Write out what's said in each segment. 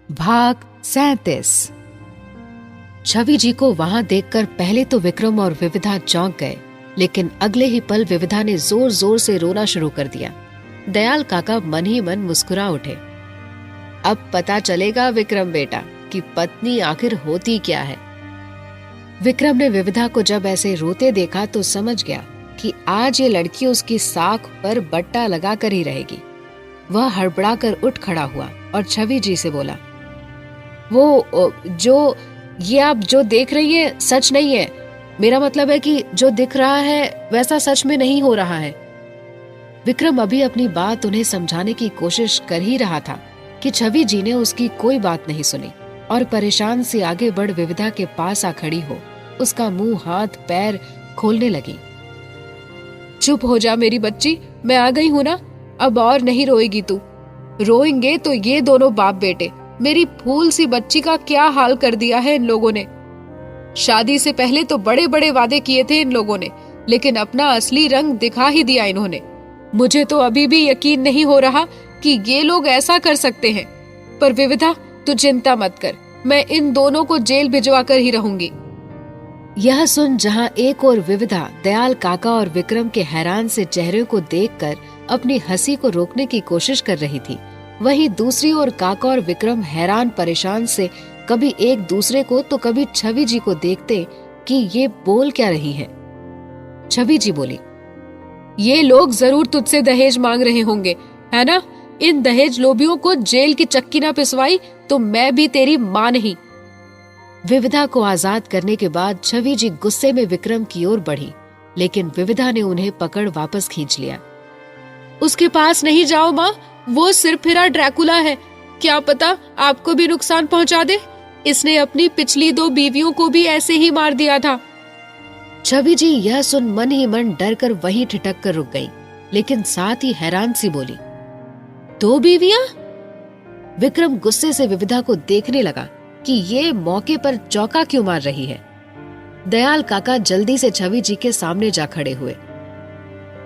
भाग 37। छवि जी को वहां देखकर पहले तो विक्रम और विविधा चौंक गए, लेकिन अगले ही पल विविधा ने जोर जोर से रोना शुरू कर दिया। दयाल काका मन ही मन मुस्कुरा उठे। अब पता चलेगा विक्रम बेटा कि पत्नी आखिर होती क्या है। विक्रम ने विविधा को जब ऐसे रोते देखा तो समझ गया कि आज ये लड़की उसकी साख पर बट्टा लगा कर ही रहेगी। वह हड़बड़ाकर उठ खड़ा हुआ और छवि जी से बोला, वो जो ये आप जो देख रही है सच नहीं है। मेरा मतलब है कि जो दिख रहा है वैसा सच में नहीं हो रहा है। विक्रम अभी अपनी बात उन्हें समझाने की कोशिश कर ही रहा था कि छवि जी ने उसकी कोई बात नहीं सुनी और परेशान से आगे बढ़ विविधा के पास आ खड़ी हो उसका मुंह हाथ पैर खोलने लगी। चुप हो जा मेरी बच्ची, मैं आ गई हूँ ना, अब और नहीं रोएगी तू। रोएंगे तो ये दोनों बाप बेटे। मेरी फूल सी बच्ची का क्या हाल कर दिया है इन लोगों ने। शादी से पहले तो बड़े बड़े वादे किए थे इन लोगों ने, लेकिन अपना असली रंग दिखा ही दिया इन्होंने। मुझे तो अभी भी यकीन नहीं हो रहा कि ये लोग ऐसा कर सकते हैं। पर विविधा तू चिंता मत कर, मैं इन दोनों को जेल भिजवा कर ही रहूंगी। यह सुन जहां एक और विविधा दयाल काका और विक्रम के हैरान से चेहरे को देखकर अपनी हंसी को रोकने की कोशिश कर रही थी, वहीं दूसरी ओर काका और विक्रम हैरान परेशान से कभी एक दूसरे को तो कभी छवि जी को देखते कि ये बोल क्या रही है। छवि जी बोली, ये लोग जरूर तुझसे दहेज मांग रहे होंगे, है ना? इन दहेज लोभियों को जेल की चक्की ना पिसवाई तो मैं भी तेरी मां नहीं। विविधा को आजाद करने के बाद छवि जी गुस्से में विक्रम की ओर बढ़ी, लेकिन विविधा ने उन्हें पकड़ वापस खींच लिया। उसके पास नहीं जाओ माँ, वो सिरफिरा ड्रैकुला है, क्या पता आपको भी नुकसान पहुंचा दे। इसने अपनी पिछली 2 बीवियों को भी ऐसे ही मार दिया था। छवि जी यह सुन मन ही मन डर कर वहीं ठिठक कर रुक गई, लेकिन साथ ही हैरान सी बोली, 2 बीवियां? विक्रम गुस्से से विविधा को देखने लगा कि ये मौके पर चौका क्यों मार रही है। दयाल काका जल्दी से छवि जी के सामने जा खड़े हुए।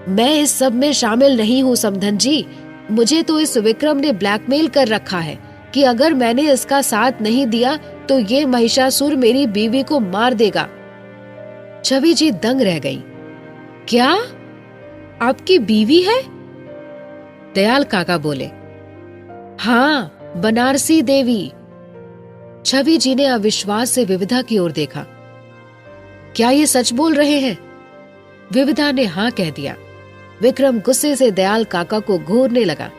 मैं इस सब में शामिल नहीं हूँ समधन जी, मुझे तो इस विक्रम ने ब्लैकमेल कर रखा है कि अगर मैंने इसका साथ नहीं दिया तो ये महिषासुर मेरी बीवी को मार देगा। छवि जी दंग रह गई। क्या आपकी बीवी है? दयाल काका बोले, हाँ, बनारसी देवी। छवि जी ने अविश्वास से विविधा की ओर देखा। क्या ये सच बोल रहे हैं? विविधा ने हाँ कह दिया। विक्रम गुस्से से दयाल काका को घूरने लगा।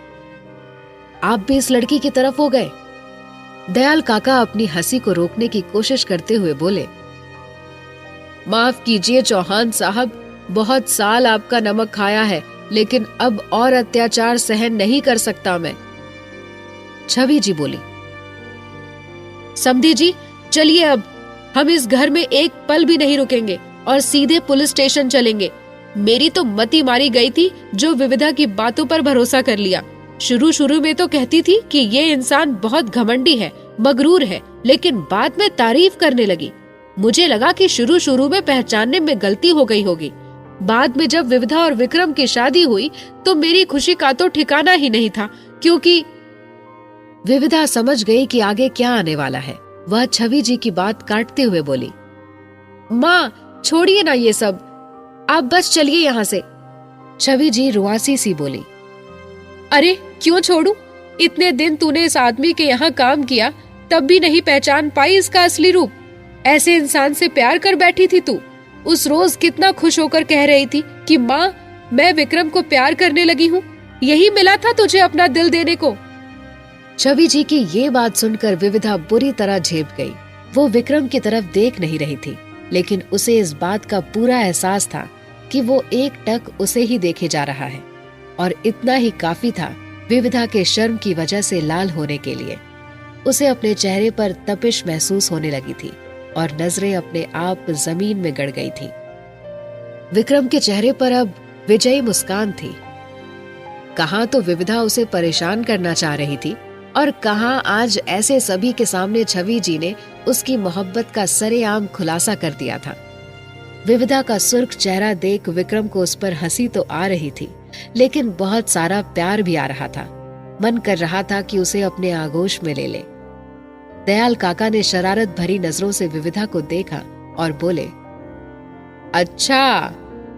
आप भी इस लड़की की तरफ हो गए? दयाल काका अपनी हंसी को रोकने की कोशिश करते हुए बोले, माफ कीजिए चौहान साहब, बहुत साल आपका नमक खाया है, लेकिन अब और अत्याचार सहन नहीं कर सकता मैं। छवि जी बोली, समधी जी चलिए, अब हम इस घर में एक पल भी नहीं रुकेंगे और सीधे पुलिस स्टेशन चलेंगे। मेरी तो मति मारी गई थी जो विविधा की बातों पर भरोसा कर लिया। शुरू में तो कहती थी कि ये इंसान बहुत घमंडी है, मगरूर है, लेकिन बाद में तारीफ करने लगी। मुझे लगा कि शुरू में पहचानने में गलती हो गई होगी। बाद में जब विविधा और विक्रम की शादी हुई तो मेरी खुशी का तो ठिकाना ही नहीं था, क्योंकि विविधा समझ गई कि आगे क्या आने वाला है। वह छवि जी की बात काटते हुए बोली, माँ छोड़िए ना ये सब, आप बस चलिए यहाँ से। छवि जी रुआसी सी बोली, अरे क्यों छोड़ू? इतने दिन तूने इस आदमी के यहाँ काम किया, तब भी नहीं पहचान पाई इसका असली रूप। ऐसे इंसान से प्यार कर बैठी थी तू। उस रोज कितना खुश होकर कह रही थी कि माँ मैं विक्रम को प्यार करने लगी हूँ, यही मिला था तुझे अपना दिल देने को। छवि जी की ये बात सुनकर विविधा बुरी तरह झेप गई। वो विक्रम की तरफ देख नहीं रही थी, लेकिन उसे इस बात का पूरा एहसास था कि वो एक टक उसे ही देखे जा रहा है, और इतना ही काफी था विविधा के शर्म की वजह से लाल होने के लिए। उसे अपने चेहरे पर तपिश महसूस होने लगी थी और नजरें अपने आप जमीन में गड़ गई थी। विक्रम के चेहरे पर अब विजयी मुस्कान थी। कहाँ तो विविधा उसे परेशान करना चाह रही थी और कहाँ आज ऐसे सभी के सामने छवि जी ने उसकी मोहब्बत का सरेआम खुलासा कर दिया था। विविधा का सुर्ख चेहरा देख विक्रम को उस पर हंसी तो आ रही थी, लेकिन बहुत सारा प्यार भी आ रहा था। मन कर रहा था कि उसे अपने आगोश में ले ले। दयाल काका ने शरारत भरी नजरों से विविधा को देखा और बोले, अच्छा,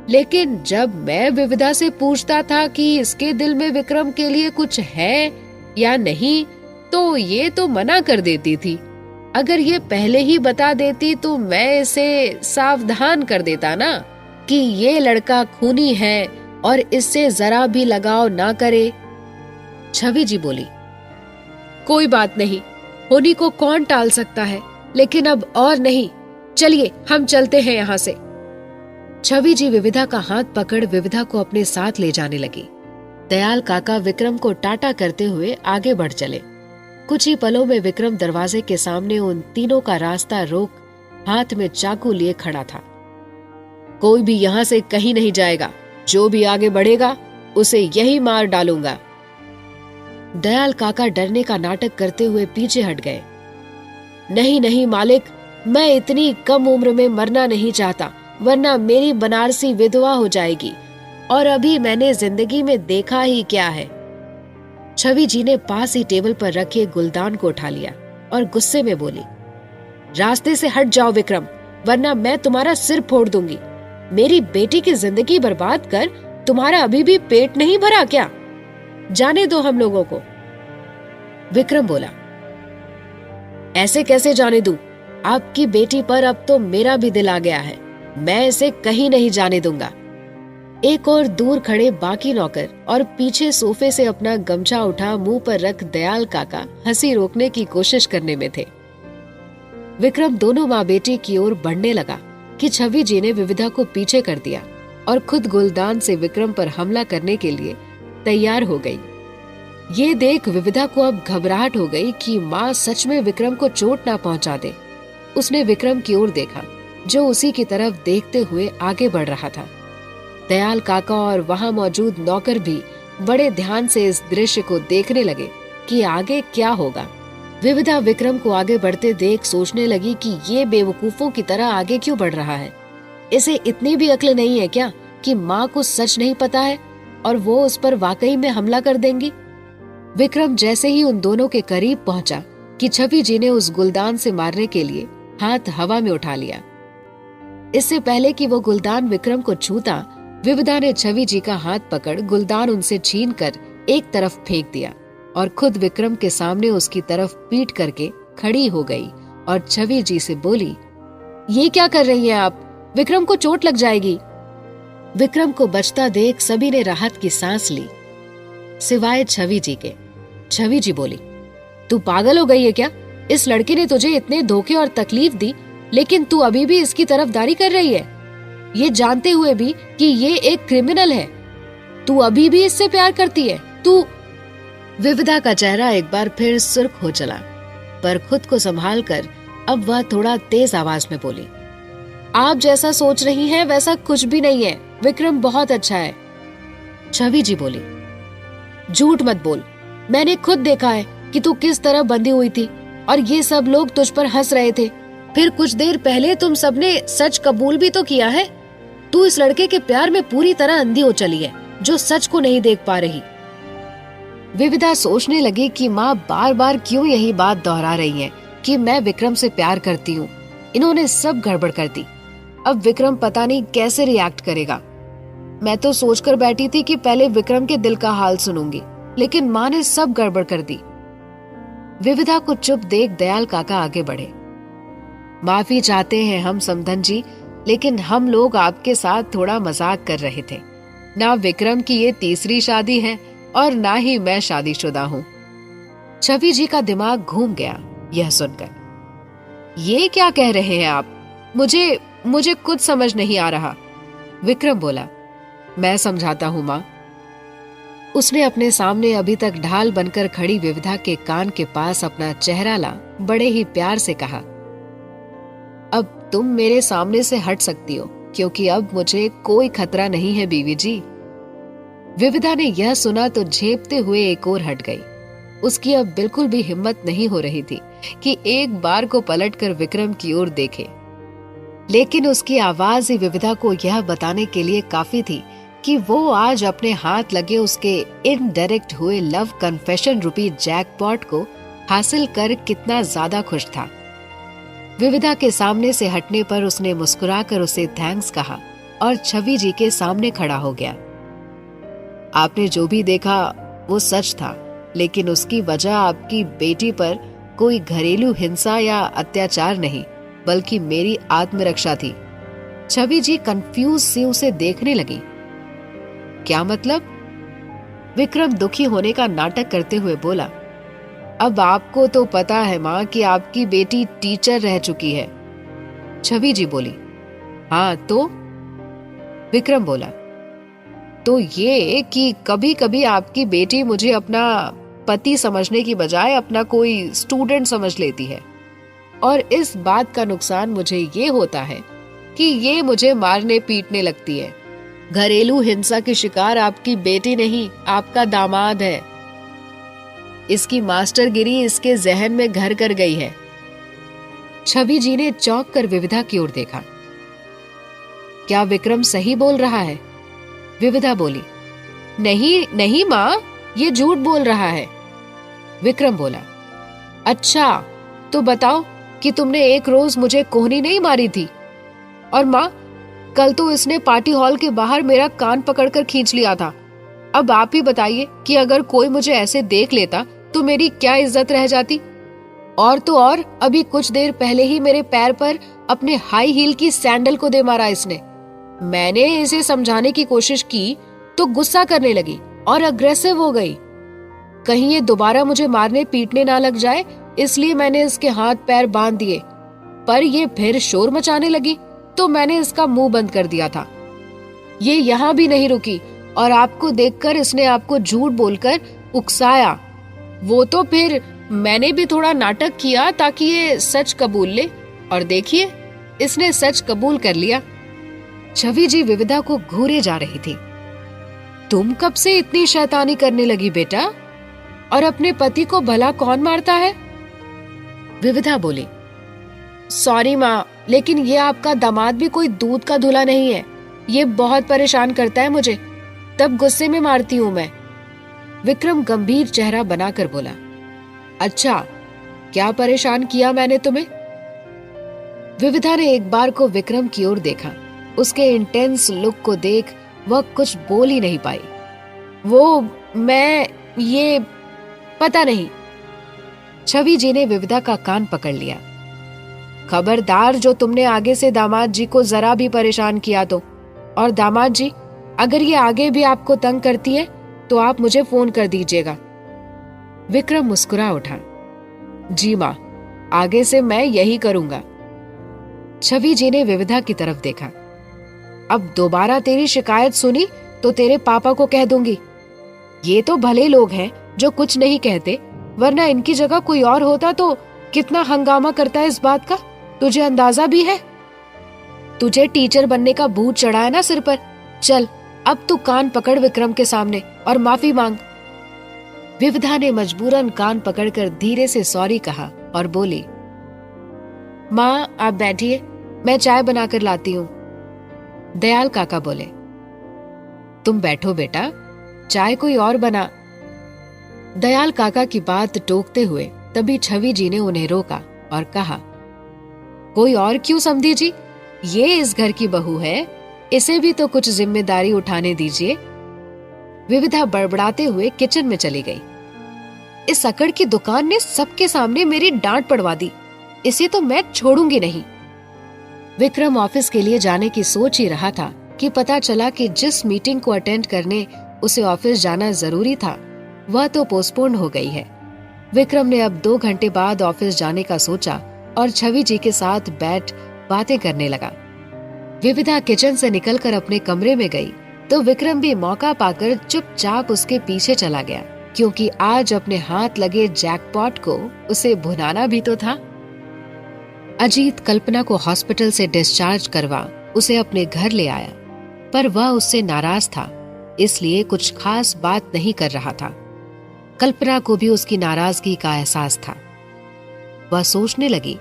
लेकिन जब मैं विविधा से पूछता था कि इसके दिल में विक्रम के लिए कुछ है या नहीं, तो ये तो मना कर देती थी। अगर ये पहले ही बता देती तो मैं इसे सावधान कर देता ना कि ये लड़का खूनी है और इससे जरा भी लगाव ना करे। छवि जी बोली, कोई बात नहीं, होनी को कौन टाल सकता है, लेकिन अब और नहीं, चलिए हम चलते हैं यहाँ से। छवि जी विविधा का हाथ पकड़ विविधा को अपने साथ ले जाने लगी। दयाल काका विक्रम को टाटा करते हुए आगे बढ़ चले। कुछ ही पलों में विक्रम दरवाजे के सामने उन तीनों का रास्ता रोक हाथ में चाकू लिए खड़ा था। कोई भी यहाँ से कहीं नहीं जाएगा, जो भी आगे बढ़ेगा उसे यही मार डालूंगा। दयाल काका डरने का नाटक करते हुए पीछे हट गए। नहीं नहीं मालिक, मैं इतनी कम उम्र में मरना नहीं चाहता, वरना मेरी बनारसी विधवा हो जाएगी, और अभी मैंने जिंदगी में देखा ही क्या है। छवि जी ने पास ही टेबल पर रखे गुलदान को उठा लिया और गुस्से में बोली, रास्ते से हट जाओ विक्रम, वरना मैं तुम्हारा सिर फोड़ दूंगी। मेरी बेटी की जिंदगी बर्बाद कर तुम्हारा अभी भी पेट नहीं भरा क्या? जाने दो हम लोगों को। विक्रम बोला, ऐसे कैसे जाने दूं? आपकी बेटी पर अब तो मेरा भी दिल आ गया है, मैं इसे कहीं नहीं जाने दूंगा। एक और दूर खड़े बाकी नौकर और पीछे सोफे से अपना गमछा उठा मुंह पर रख दयाल काका हंसी रोकने की कोशिश करने में थे। विक्रम दोनों माँ बेटी की ओर बढ़ने लगा कि छवि जी ने विविधा को पीछे कर दिया और खुद गुलदान से विक्रम पर हमला करने के लिए तैयार हो गई। ये देख विविधा को अब घबराहट हो गई कि माँ सच में विक्रम को चोट ना पहुंचा दे। उसने विक्रम की ओर देखा, जो उसी की तरफ देखते हुए आगे बढ़ रहा था। दयाल काका और वहां मौजूद नौकर भी बड़े ध्यान से इस दृश्य को देखने लगे कि आगे क्या होगा। विविधा विक्रम को आगे बढ़ते देख सोचने लगी कि ये बेवकूफों की तरह आगे क्यों बढ़ रहा है। इसे इतनी भी अक्ल नहीं है क्या कि माँ को सच नहीं पता है और वो उस पर वाकई में हमला कर देंगी। विक्रम जैसे ही उन दोनों के करीब पहुंचा कि छवि जी ने उस गुलदान से मारने के लिए हाथ हवा में उठा लिया। इससे पहले कि वो गुलदान विक्रम को छूता, विविधा ने छवि जी का हाथ पकड़ गुलदान उनसे छीनकर एक तरफ फेंक दिया और खुद विक्रम के सामने उसकी तरफ पीठ करके खड़ी हो गई और छवि जी से बोली, ये क्या कर रही हैं आप? विक्रम को चोट लग जाएगी। विक्रम को बचता देख सभी ने राहत की सांस ली, सिवाय छवि जी के। छवि जी बोली, तू पागल हो गई है क्या? इस लड़के ने तुझे इतने धोखे और तकलीफ दी, लेकिन तू अभी भी इसकी तरफदारी कर रही है, ये जानते हुए भी कि ये एक क्रिमिनल है। तू अभी भी इससे प्यार करती है? तू। विविधा का चेहरा एक बार फिर सुर्ख हो चला, पर खुद को संभाल कर अब वह थोड़ा तेज आवाज में बोली, आप जैसा सोच रही हैं वैसा कुछ भी नहीं है, विक्रम बहुत अच्छा है। छवि जी बोली, झूठ मत बोल, मैंने खुद देखा है कि तू किस तरह बंधी हुई थी और ये सब लोग तुझ पर हंस रहे थे। फिर कुछ देर पहले तुम सबने सच कबूल भी तो किया है। तू इस लड़के के प्यार में पूरी तरह अंधी हो चली है, जो सच को नहीं देख पा रही। विविधा सोचने लगी कि माँ बार बार क्यों यही बात दोहरा रही है कि मैं विक्रम से प्यार करती हूँ। इन्होंने सब गड़बड़ कर दी। अब विक्रम पता नहीं कैसे रिएक्ट करेगा। मैं तो सोचकर बैठी थी कि पहले विक्रम के दिल का हाल सुनूंगी, लेकिन माँ ने सब गड़बड़ कर दी। विविधा को चुप देख दयाल काका आगे बढ़े। माफी चाहते हैं हम समधन जी, लेकिन हम लोग आपके साथ थोड़ा मजाक कर रहे थे। ना विक्रम की ये तीसरी शादी है और ना ही मैं शादीशुदा हूँ। छवि जी का दिमाग घूम गया यह सुनकर। ये क्या कह रहे हैं आप? मुझे कुछ समझ नहीं आ रहा। विक्रम बोला, मैं समझाता हूँ माँ। उसने अपने सामने अभी तक ढाल बनकर खड़ी विविधा के कान के पास अपना चेहरा ला बड़े ही प्यार से कहा, अब तुम मेरे सामने से हट सकती हो, क्योंकि अब मुझे कोई खतरा नहीं है बीवी जी। विविधा ने यह सुना तो झेपते हुए एक ओर हट गई। उसकी अब बिल्कुल भी हिम्मत नहीं हो रही थी कि एक बार को पलटकर विक्रम की ओर देखे, लेकिन उसकी आवाज ही विविधा को यह बताने के लिए काफी थी कि वो आज अपने हाथ लगे उसके इनडायरेक्ट हुए लव कन्फेशन रूपी जैकपॉट को हासिल कर कितना ज्यादा खुश था। विविधा के सामने से हटने पर उसने मुस्कुराकर उसे थैंक्स कहा और छवि जी के सामने खड़ा हो गया। आपने जो भी देखा वो सच था, लेकिन उसकी वजह आपकी बेटी पर कोई घरेलू हिंसा या अत्याचार नहीं, बल्कि मेरी आत्मरक्षा थी। छवि जी कंफ्यूज सी उसे देखने लगी। क्या मतलब? विक्रम दुखी होने का नाटक करते हुए बोला, अब आपको तो पता है माँ कि आपकी बेटी टीचर रह चुकी है। छवि जी बोली, हाँ तो? विक्रम बोला, तो ये कि कभी कभी आपकी बेटी मुझे अपना पति समझने की बजाय अपना कोई स्टूडेंट समझ लेती है, और इस बात का नुकसान मुझे ये होता है कि ये मुझे मारने पीटने लगती है। घरेलू हिंसा की शिकार आपकी बेटी नहीं, आपका दामाद है। इसकी मास्टरगिरी इसके जहन में घर कर गई है। छवि जी ने चौंक कर विविधा की ओर देखा। क्या विक्रम सही बोल रहा है? विविधा बोली, नहीं नहीं माँ, ये झूठ बोल रहा है। विक्रम बोला, अच्छा तो बताओ कि तुमने एक रोज मुझे कोहनी नहीं मारी थी? और माँ, कल तो इसने पार्टी हॉल के बाहर मेरा कान पकड़कर खींच लिया था। अब आप ही बताइए कि अगर कोई मुझे ऐसे देख लेता तो मेरी क्या इज्जत रह जाती। और तो और अभी कुछ देर पहले ही मेरे पैर पर अपने हाई हील की सैंडल को दे मारा इसने। मैंने इसे समझाने की कोशिश की तो गुस्सा करने लगी और अग्रेसिव हो गई। कहीं ये दोबारा मुझे मारने पीटने ना लग जाए, इसलिए मैंने इसके हाथ पैर बांध दिए। पर ये फिर शोर मचाने लगी तो मैंने इसका मुंह बंद कर दिया था। ये यहाँ भी नहीं रुकी और आपको देखकर इसने आपको झूठ बोलकर उकसाया। वो तो फिर मैंने भी थोड़ा नाटक किया ताकि ये सच कबूल ले, और देखिए इसने सच कबूल कर लिया। छवि जी विविधा को घूरे जा रही थी। तुम कब से इतनी शैतानी करने लगी बेटा? और अपने पति को भला कौन मारता है? विविधा बोली, सॉरी माँ, लेकिन ये आपका दामाद भी कोई दूध का धुला नहीं है। ये बहुत परेशान करता है मुझे, तब गुस्से में मारती हूँ मैं। विक्रम गंभीर चेहरा बनाकर बोला, अच्छा क्या परेशान किया मैंने तुम्हें? विविधा ने एक बार को विक्रम की ओर देखा। उसके इंटेंस लुक को देख वह कुछ बोल ही नहीं पाई। वो मैं ये पता नहीं। छवि जी ने विविधा का कान पकड़ लिया। खबरदार, जो तुमने आगे से दामाद जी को जरा भी परेशान किया तो। और दामाद जी, अगर ये आगे भी आपको तंग करती है तो आप मुझे फोन कर दीजिएगा। विक्रम मुस्कुरा उठा, जी माँ, आगे से मैं यही करूंगा। छवि जी ने विविधा की तरफ देखा। अब दोबारा तेरी शिकायत सुनी तो तेरे पापा को कह दूंगी। ये तो भले लोग हैं जो कुछ नहीं कहते, वरना इनकी जगह कोई और होता तो कितना हंगामा करता है इस बात का, तुझे अंदाजा भी है? तुझे टीचर बनने का भूत चढ़ा है ना सिर पर। चल अब तू कान पकड़ विक्रम के सामने और माफी मांग। विविधा ने मजबूरन कान पकड़कर धीरे से सॉरी कहा और बोली, माँ आप बैठिए, मैं चाय बनाकर लाती हूँ। दयाल काका बोले, तुम बैठो बेटा, चाय कोई और बना। दयाल काका की बात टोकते हुए तभी छवि जी ने उन्हें रोका और कहा, कोई और क्यों समधी जी, ये इस घर की बहू है, इसे भी तो कुछ जिम्मेदारी उठाने दीजिए। विविधा बड़बड़ाते हुए किचन में चली गई। इस अकड़ की दुकान ने सबके सामने मेरी डांट पड़वा दी, इसे तो मैं छोड़ूंगी नहीं। विक्रम ऑफिस के लिए जाने की सोच ही रहा था कि पता चला कि जिस मीटिंग को अटेंड करने उसे ऑफिस जाना जरूरी था वह तो पोस्टपोन हो गई है। विक्रम ने अब 2 घंटे बाद ऑफिस जाने का सोचा और छवि जी के साथ बैठ बातें करने लगा। विविधा किचन से निकलकर अपने कमरे में गई तो विक्रम भी मौका पाकर चुपचाप उसके पीछे चला गया, क्योंकि आज अपने हाथ लगे जैकपॉट को उसे भुनाना भी तो था। अजीत कल्पना को हॉस्पिटल से डिस्चार्ज करवा उसे अपने घर ले आया, पर वह उससे नाराज था, इसलिए कुछ खास बात नहीं कर रहा था। कल्पना को भी उसकी नाराजगी का एहसास था। वह सोचने लगी,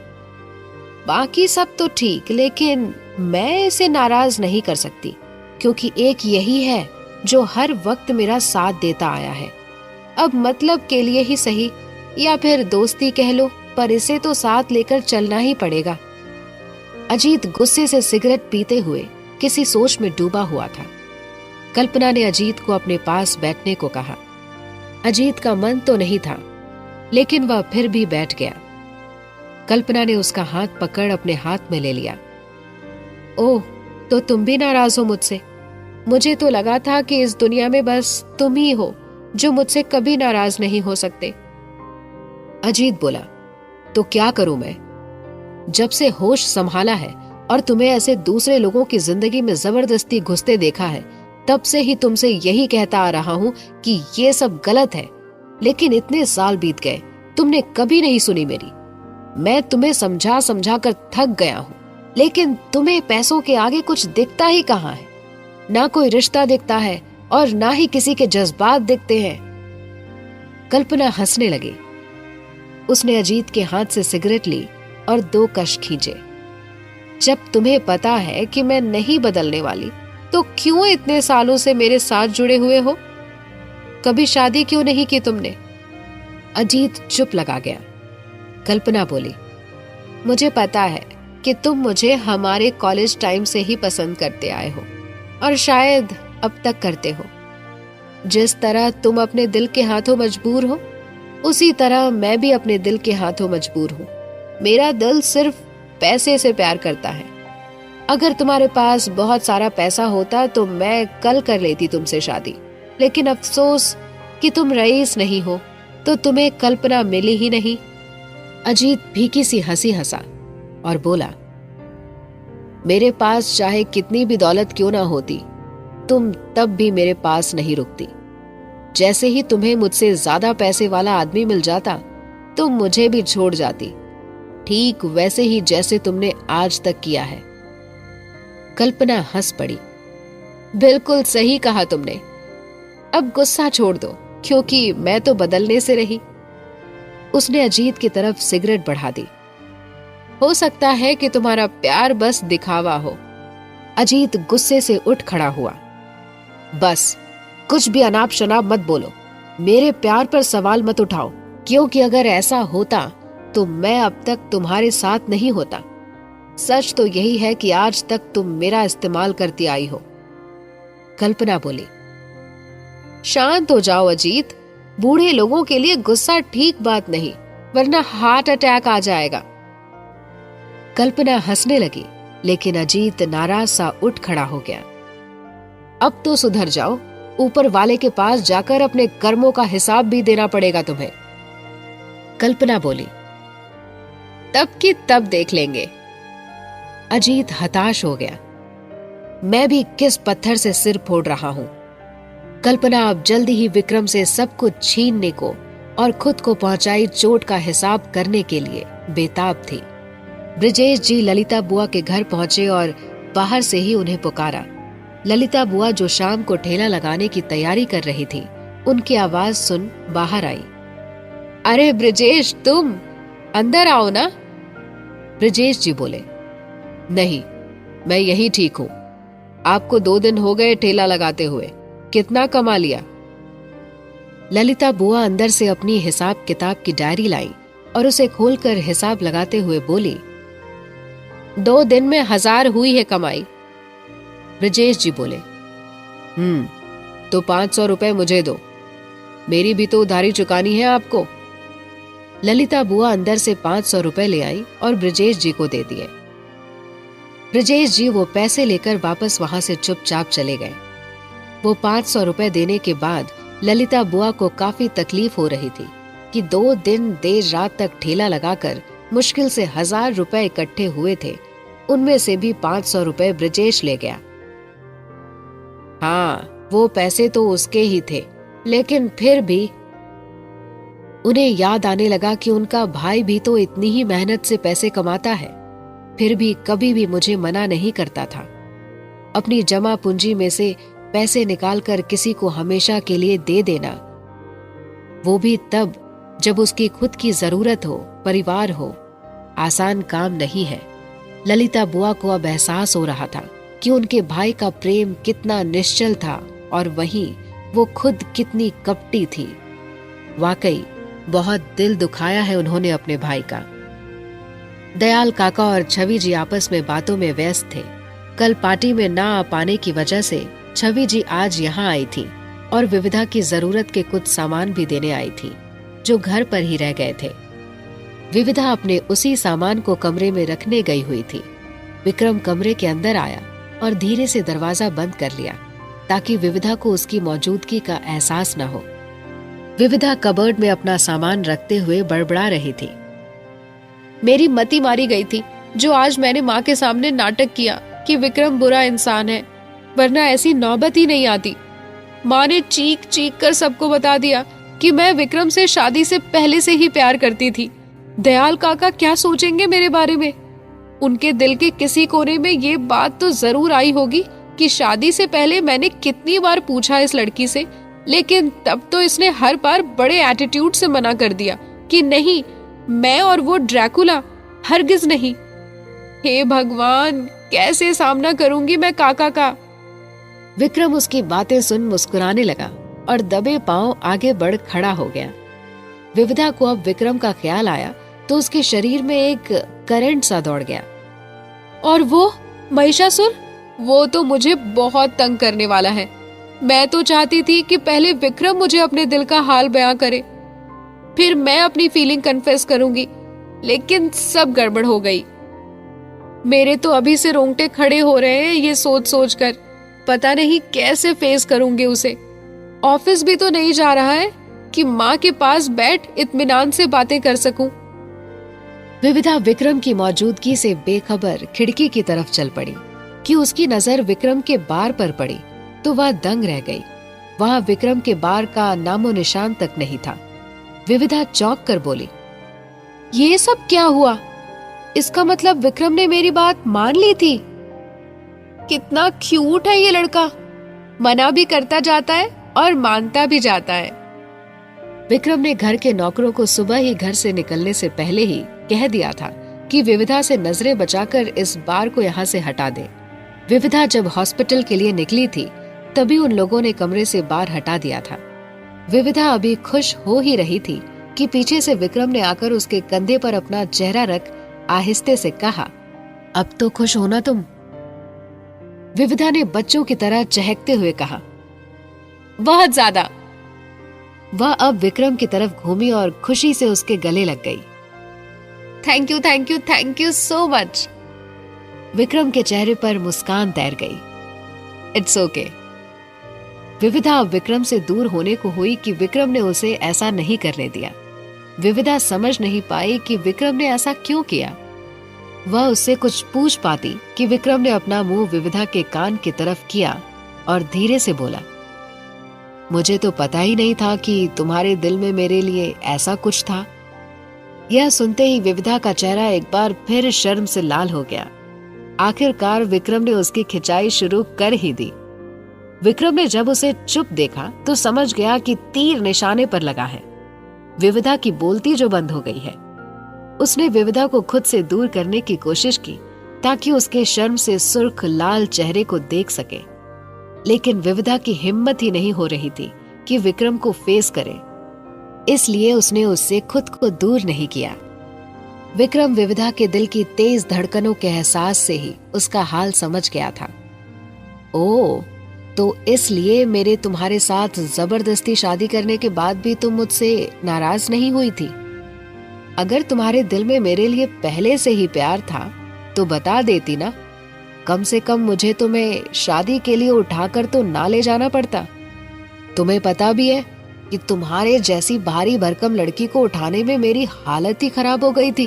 बाकी सब तो ठीक, लेकिन मैं इसे नाराज नहीं कर सकती, क्योंकि एक यही है जो हर वक्त मेरा साथ देता आया है। अब मतलब के लिए ही सही, या फिर दोस्ती कह लो, पर इसे तो साथ लेकर चलना ही पड़ेगा। अजीत गुस्से से सिगरेट पीते हुए किसी सोच में डूबा हुआ था। कल्पना ने अजीत को अपने पास बैठने को कहा। अजीत का मन तो नहीं था, लेकिन वह फिर भी बैठ गया। कल्पना ने उसका हाथ पकड़ अपने हाथ में ले लिया। ओह, तो तुम भी नाराज हो मुझसे? मुझे तो लगा था कि इस दुनिया में बस तुम ही हो जो मुझसे कभी नाराज नहीं हो सकते। अजीत बोला, तो क्या करूं मैं? जब से होश संभाला है और तुम्हें ऐसे दूसरे लोगों की जिंदगी में जबरदस्ती घुसते देखा है, तब से ही तुमसे यही कहता आ रहा हूं कि ये सब गलत है। लेकिन इतने साल बीत गए, तुमने कभी नहीं सुनी मेरी। मैं तुम्हें समझा समझा कर थक गया हूं, लेकिन तुम्हें पैसों के आगे कुछ दिखता ही कहां है। ना कोई रिश्ता दिखता है और ना ही किसी के जज्बात दिखते हैं। कल्पना हंसने लगी। उसने अजीत के हाथ से सिगरेट ली और 2 कश खींचे। जब तुम्हें पता है कि मैं नहीं बदलने वाली, तो क्यों इतने सालों से मेरे साथ जुड़े हुए हो? कभी शादी क्यों नहीं की तुमने? अजीत चुप लगा गया। कल्पना बोली, मुझे पता है कि तुम मुझे हमारे कॉलेज टाइम से ही पसंद करते आए हो और शायद अब तक करते हो। जिस तरह तुम अपने दिल के हाथों मजबूर हो, उसी तरह मैं भी अपने दिल के हाथों मजबूर हूं। मेरा दिल सिर्फ पैसे से प्यार करता है। अगर तुम्हारे पास बहुत सारा पैसा होता तो मैं कल कर लेती तुमसे शादी, लेकिन अफसोस कि तुम रईस नहीं हो, तो तुम्हें कल्पना मिली ही नहीं। अजीत भीगी सी हंसी हंसा और बोला, मेरे पास चाहे कितनी भी दौलत क्यों ना होती, तुम तब भी मेरे पास नहीं रुकती। जैसे ही तुम्हें मुझसे ज्यादा पैसे वाला आदमी मिल जाता, तुम मुझे भी छोड़ जाती, ठीक वैसे ही जैसे तुमने आज तक किया है। कल्पना हंस पड़ी। बिल्कुल सही कहा तुमने। अब गुस्सा छोड़ दो, क्योंकि मैं तो बदलने से रही। उसने अजीत की तरफ सिगरेट बढ़ा दी। हो सकता है कि तुम्हारा प्यार बस दिखावा हो। अजीत गुस्से से उठ खड़ा हुआ। बस कुछ भी अनाप शनाप मत बोलो, मेरे प्यार पर सवाल मत उठाओ, क्योंकि अगर ऐसा होता तो मैं अब तक तुम्हारे साथ नहीं होता। सच तो यही है कि आज तक तुम मेरा इस्तेमाल करती आई हो। कल्पना बोली, शांत हो जाओ अजीत, बूढ़े लोगों के लिए गुस्सा ठीक बात नहीं, वरना हार्ट अटैक आ जाएगा। कल्पना हंसने लगी, लेकिन अजीत नाराज सा उठ खड़ा हो गया। अब तो सुधर जाओ, ऊपर वाले के पास जाकर अपने कर्मों का हिसाब भी देना पड़ेगा तुम्हें। कल्पना बोली, तब की तब देख लेंगे। अजीत हताश हो गया। मैं भी किस पत्थर से सिर फोड़ रहा हूं। कल्पना अब जल्दी ही विक्रम से सब कुछ छीनने को और खुद को पहुंचाई चोट का हिसाब करने के लिए बेताब थी। ब्रिजेश जी ललिता बुआ के घर पहुंचे और बाहर से ही उन्हें पुकारा। ललिता बुआ जो शाम को ठेला लगाने की तैयारी कर रही थी, उनकी आवाज सुन बाहर आई। अरे ब्रिजेश, तुम अंदर आओ ना। ब्रिजेश जी बोले, नहीं, मैं यही ठीक हूं। आपको 2 दिन हो गए ठेला लगाते हुए, कितना कमा लिया? ललिता बुआ अंदर से अपनी हिसाब किताब की डायरी लाई और उसे खोलकर हिसाब लगाते हुए बोली, 2 दिन में 1000 हुई है कमाई। ब्रिजेश जी बोले, तो 500 रुपए मुझे दो, मेरी भी तो उधारी चुकानी है आपको। ललिता बुआ अंदर से 500 रुपए ले आई और ब्रिजेश जी को दे दिए। ब्रिजेश जी वो पैसे लेकर वापस वहां से चुपचाप चले गए। वो 500 रुपए देने के बाद ललिता बुआ को काफी तकलीफ हो रही थी कि 2 दिन देर रात तक ठेला लगाकर मुश्किल से 1000 रुपए इकट्ठे हुए थे, उनमें से भी 500 रुपए ब्रिजेश ले गया। हाँ, वो पैसे तो उसके ही थे, लेकिन फिर भी उन्हें याद आने लगा कि उनका भाई भी तो इतनी ही मेहनत से पैसे कमाता है, फिर भी कभी भी मुझे मना नहीं करता था। अपनी जमा पूंजी में से पैसे निकालकर किसी को हमेशा के लिए दे देना, वो भी तब जब उसकी खुद की जरूरत हो, परिवार हो, आसान काम नहीं है। ललिता बुआ को अब एहसास हो रहा था कि उनके भाई का प्रेम कितना निश्चल था और वहीं वो खुद कितनी कपटी थी। वाकई बहुत दिल दुखाया है उन्होंने अपने भाई का। दयाल काका और छवि जी आपस में बातों में व्यस्त थे। कल पार्टी में ना आ पाने की वजह से छवि जी आज यहाँ आई थी और विविधा की जरूरत के कुछ सामान भी देने आई थी जो घर पर ही रह गए थे। विविधा अपने उसी सामान को कमरे में रखने गई हुई थी। विक्रम कमरे के अंदर आया और धीरे से दरवाजा बंद कर लिया ताकि विविधा को उसकी मौजूदगी का एहसास न हो। विविधा कबर्ड में अपना सामान रखते हुए बड़बड़ा रही थी। मेरी मति मारी गई थी जो आज मैंने माँ के सामने नाटक किया कि विक्रम बुरा इंसान है, वरना ऐसी नौबत ही नहीं आती। माँ ने चीख चीख कर सबको बता दिया कि मैं विक्रम से शादी से पहले से ही प्यार करती थी। दयाल काका क्या सोचेंगे मेरे बारे में? उनके दिल के किसी कोने में ये बात तो जरूर आई होगी कि शादी से पहले मैंने कितनी बार पूछा इस लड़की से, लेकिन तब तो इसने हर बार बड़े एटीट्यूड से मना कर दिया कि नहीं, मैं और वो ड्रैकुला, हरगिज नहीं। हे भगवान, कैसे सामना करूंगी मैं काका का? विक्रम उसकी बातें सुन मुस्कुराने लगा और दबे पांव आगे बढ़ खड़ा हो गया। विविधा को अब विक्रम का ख्याल आया तो उसके शरीर में एक करंट सा दौड़ गया। और वो महिषासुर, वो तो मुझे बहुत तंग करने वाला है। मैं तो चाहती थी कि पहले विक्रम मुझे अपने दिल का हाल बयां करे, फिर मैं अपनी फीलिंग कन्फेस करूंगी, लेकिन सब गड़बड़ हो गई। मेरे तो अभी से रोंगटे खड़े हो रहे हैं ये सोच सोच कर। पता नहीं कैसे फेस करूंगी उसे। ऑफिस भी तो नहीं जा रहा है कि माँ के पास बैठ इत्मीनान से बातें कर सकूं। विविधा विक्रम की मौजूदगी से बेखबर खिड़की की तरफ चल पड़ी कि उसकी नजर विक्रम के बार पर पड़ी तो वह दंग रह गई। वहां विक्रम के बार का नामो निशान तक नहीं था। विविधा चौंक कर बोली, ये सब क्या हुआ? इसका मतलब विक्रम ने मेरी बात मान ली थी। कितना क्यूट है ये लड़का, मना भी करता जाता है और मानता भी जाता है। विक्रम ने घर के नौकरों को सुबह ही घर से निकलने से पहले ही कह दिया था कि विविधा से नजरें बचाकर इस बार को यहाँ से हटा दे। विविधा जब हॉस्पिटल के लिए निकली थी तभी उन लोगों ने कमरे से बाहर हटा दिया था। विविधा अभी खुश हो ही रही थी कि पीछे से विक्रम ने आकर उसके कंधे पर अपना चेहरा रख आहिस्ते से कहा, अब तो खुश हो ना तुम? विविधा ने बच्चों की तरह चहकते हुए कहा, बहुत ज्यादा। वह अब विक्रम की तरफ घूमी और खुशी से उसके गले लग गई। Thank you, thank you, thank you so much. Vikram के चेहरे पर मुस्कान तैर गई। It's okay. विविधा अब विक्रम से दूर होने को हुई कि विक्रम ने उसे ऐसा नहीं करने दिया। विविधा समझ नहीं पाई कि विक्रम ने ऐसा क्यों किया। वह उससे कुछ पूछ पाती कि विक्रम ने अपना मुंह विविधा के कान की तरफ किया और धीरे से बोला, मुझे तो पता ही नहीं था कि तुम्हारे दिल में मेरे लिए ऐसा कुछ था। यह सुनते ही विविधा का चेहरा एक बार फिर शर्म से लाल हो गया। आखिरकार विक्रम ने उसकी खिंचाई शुरू कर ही दी। विक्रम ने जब उसे चुप देखा तो समझ गया कि तीर निशाने पर लगा है। विविधा की बोलती जो बंद हो गई है। उसने विविधा को खुद से दूर करने की कोशिश की ताकि उसके शर्म से सुर्ख लाल चेहरे को देख सके, लेकिन विविधा की हिम्मत ही नहीं हो रही थी कि विक्रम को फेस करे, इसलिए उसने उससे खुद को दूर नहीं किया। विक्रम विविधा के दिल की तेज धड़कनों के एहसास से ही उसका हाल समझ गया था। ओह, तो इसलिए मेरे तुम्हारे साथ जबरदस्ती शादी करने के बाद भी तुम मुझसे नाराज नहीं हुई थी? अगर तुम्हारे दिल में मेरे लिए पहले से ही प्यार था तो बता देती ना। कम से कम मुझे तुम्हें शादी के लिए उठाकर तो ना ले जाना पड़ता। तुम्हें पता भी है कि तुम्हारे जैसी भारी भरकम लड़की को उठाने में मेरी हालत ही खराब हो गई थी।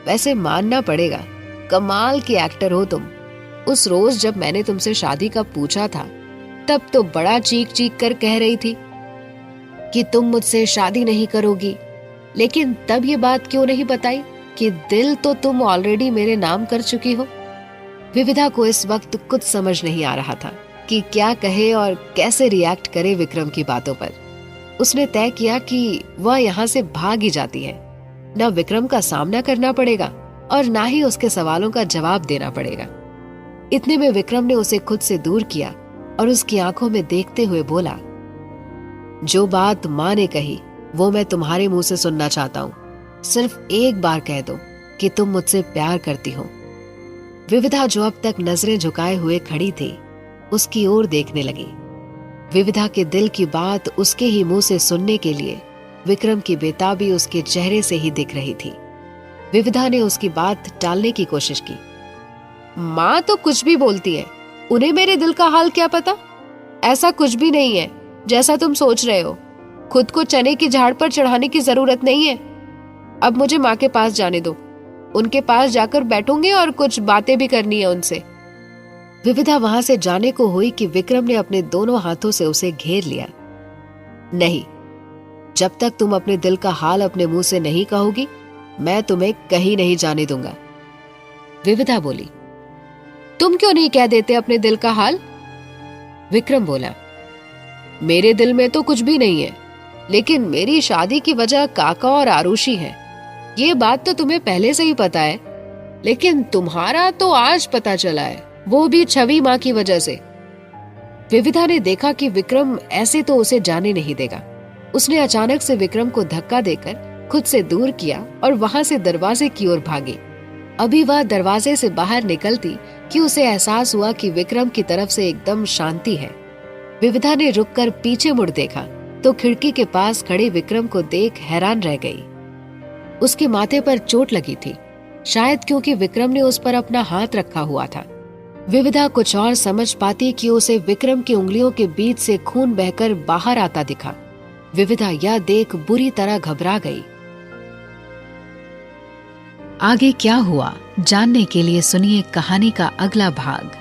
वैसे मानना पड़ेगा, कमाल की एक्टर हो तुम। उस रोज जब मैंने तुमसे शादी का पूछा था तब तो बड़ा चीख चीख कर कह रही थी कि तुम मुझसे शादी नहीं करोगी, लेकिन तब ये बात क्यों नहीं बताई कि दिल तो तुम ऑलरेडी मेरे नाम कर चुकी हो। विविधा को इस वक्त कुछ समझ नहीं आ रहा था कि क्या कहे और कैसे रिएक्ट करे विक्रम की बातों पर। उसने तय किया कि वह यहाँ से भाग ही जाती है। न विक्रम का सामना करना पड़ेगा और ना ही उसके सवालों का जवाब देना पड़ेगा। इतने में विक्रम ने उसे खुद से दूर किया और उसकी आंखों में देखते हुए बोला, जो बात माँ ने कही वो मैं तुम्हारे मुंह से सुनना चाहता हूँ। सिर्फ एक बार कह दो कि तुम मुझसे प्यार करती हो। विविधा जो अब तक नजरें झुकाए हुए खड़ी थी, उसकी ओर देखने लगी। विविधा के दिल की बात उसके ही मुंह से सुनने के लिए विक्रम की बेताबी उसके चेहरे से ही दिख रही थी। विविधा ने उसकी बात टालने की कोशिश की। माँ तो कुछ भी बोलती है, उन्हें मेरे दिल का हाल क्या पता। ऐसा कुछ भी नहीं है जैसा तुम सोच रहे हो। खुद को चने की झाड़ पर चढ़ाने की जरूरत नहीं है। अब मुझे माँ के पास जाने दो, उनके पास जाकर बैठूंगी और कुछ बातें भी करनी है उनसे। विविधा वहां से जाने को हुई कि विक्रम ने अपने दोनों हाथों से उसे घेर लिया। नहीं, जब तक तुम अपने दिल का हाल अपने मुंह से नहीं कहोगी, मैं तुम्हें कहीं नहीं जाने दूंगा। विविधा बोली। तुम क्यों नहीं कह देते अपने दिल का हाल? विक्रम बोला। मेरे दिल में तो कुछ भी नहीं है, लेकिन मेरी शादी की वजह काका और आरुषि है। ये बात तो तुम्हें पहले से ही पता है, लेकिन तुम्हारा तो आज पता चला है, वो भी छवि माँ की वजह से। विविधा ने देखा कि विक्रम ऐसे तो उसे जाने नहीं देगा। उसने अचानक से विक्रम को धक्का देकर खुद से दूर किया और वहां से दरवाजे की ओर भागी। अभी वह दरवाजे से बाहर निकलती कि उसे एहसास हुआ कि विक्रम की तरफ से एकदम शांति है। विविधा ने रुककर पीछे मुड़ देखा तो खिड़की के पास खड़े विक्रम को देख हैरान रह गई। उसके माथे पर चोट लगी थी, शायद क्योंकि विक्रम ने उस पर अपना हाथ रखा हुआ था। विविधा कुछ और समझ पाती कि उसे विक्रम की उंगलियों के बीच से खून बहकर बाहर आता दिखा। विविधा यह देख बुरी तरह घबरा गई। आगे क्या हुआ जानने के लिए सुनिए कहानी का अगला भाग।